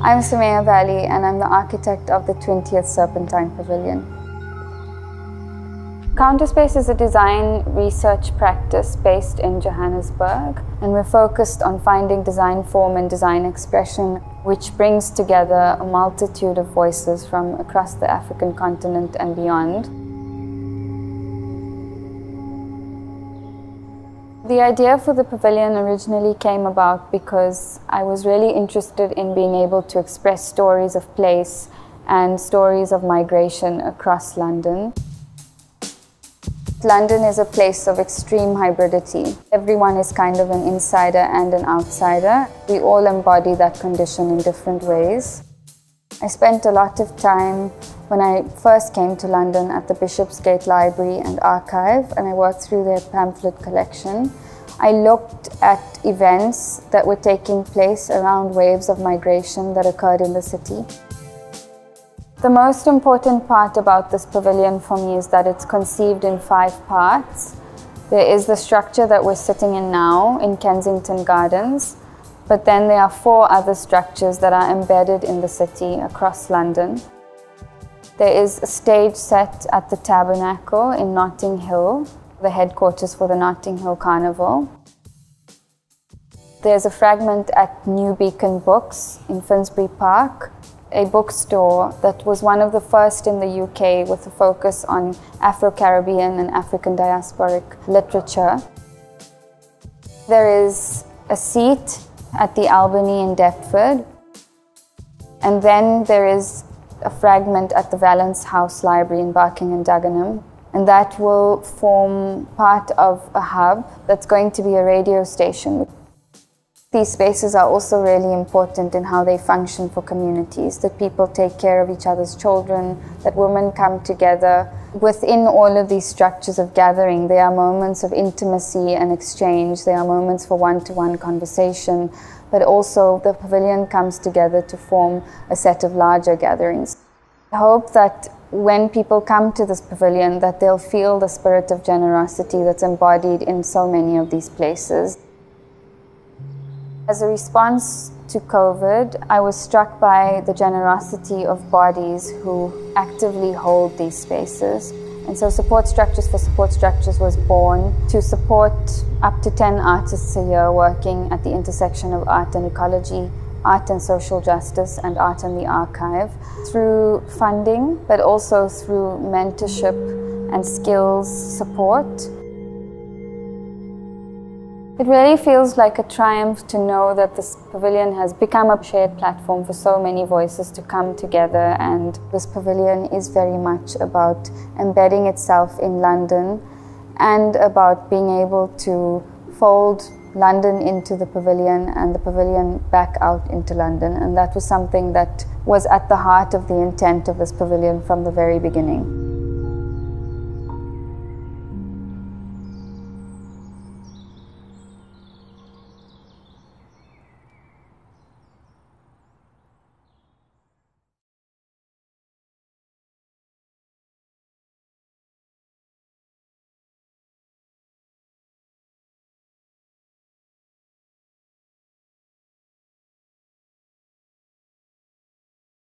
I'm Sumayya Vally and I'm the architect of the 20th Serpentine Pavilion. Counterspace is a design research practice based in Johannesburg, and we're focused on finding design form and design expression which brings together a multitude of voices from across the African continent and beyond. The idea for the pavilion originally came about because I was really interested in being able to express stories of place and stories of migration across London. London is a place of extreme hybridity. Everyone is kind of an insider and an outsider. We all embody that condition in different ways. I spent a lot of time when I first came to London at the Bishopsgate Library and Archive, and I worked through their pamphlet collection. I looked at events that were taking place around waves of migration that occurred in the city. The most important part about this pavilion for me is that it's conceived in 5 parts. There is the structure that we're sitting in now in Kensington Gardens, but then there are 4 other structures that are embedded in the city across London. There is a stage set at the Tabernacle in Notting Hill, the headquarters for the Notting Hill Carnival. There's a fragment at New Beacon Books in Finsbury Park, a bookstore that was one of the first in the UK with a focus on Afro-Caribbean and African diasporic literature. There is a seat at the Albany in Deptford, and then there is a fragment at the Valence House Library in Barking and Dagenham, and that will form part of a hub that's going to be a radio station. These spaces are also really important in how they function for communities, that people take care of each other's children, that women come together. Within all of these structures of gathering, there are moments of intimacy and exchange, there are moments for one-to-one conversation, but also the pavilion comes together to form a set of larger gatherings. I hope that when people come to this pavilion, that they'll feel the spirit of generosity that's embodied in so many of these places. As a response to COVID, I was struck by the generosity of bodies who actively hold these spaces. And so Support Structures for Support Structures was born to support up to 10 artists a year working at the intersection of art and ecology, art and social justice, and art and the archive, through funding, but also through mentorship and skills support. It really feels like a triumph to know that this pavilion has become a shared platform for so many voices to come together, and this pavilion is very much about embedding itself in London and about being able to fold London into the pavilion and the pavilion back out into London, and that was something that was at the heart of the intent of this pavilion from the very beginning.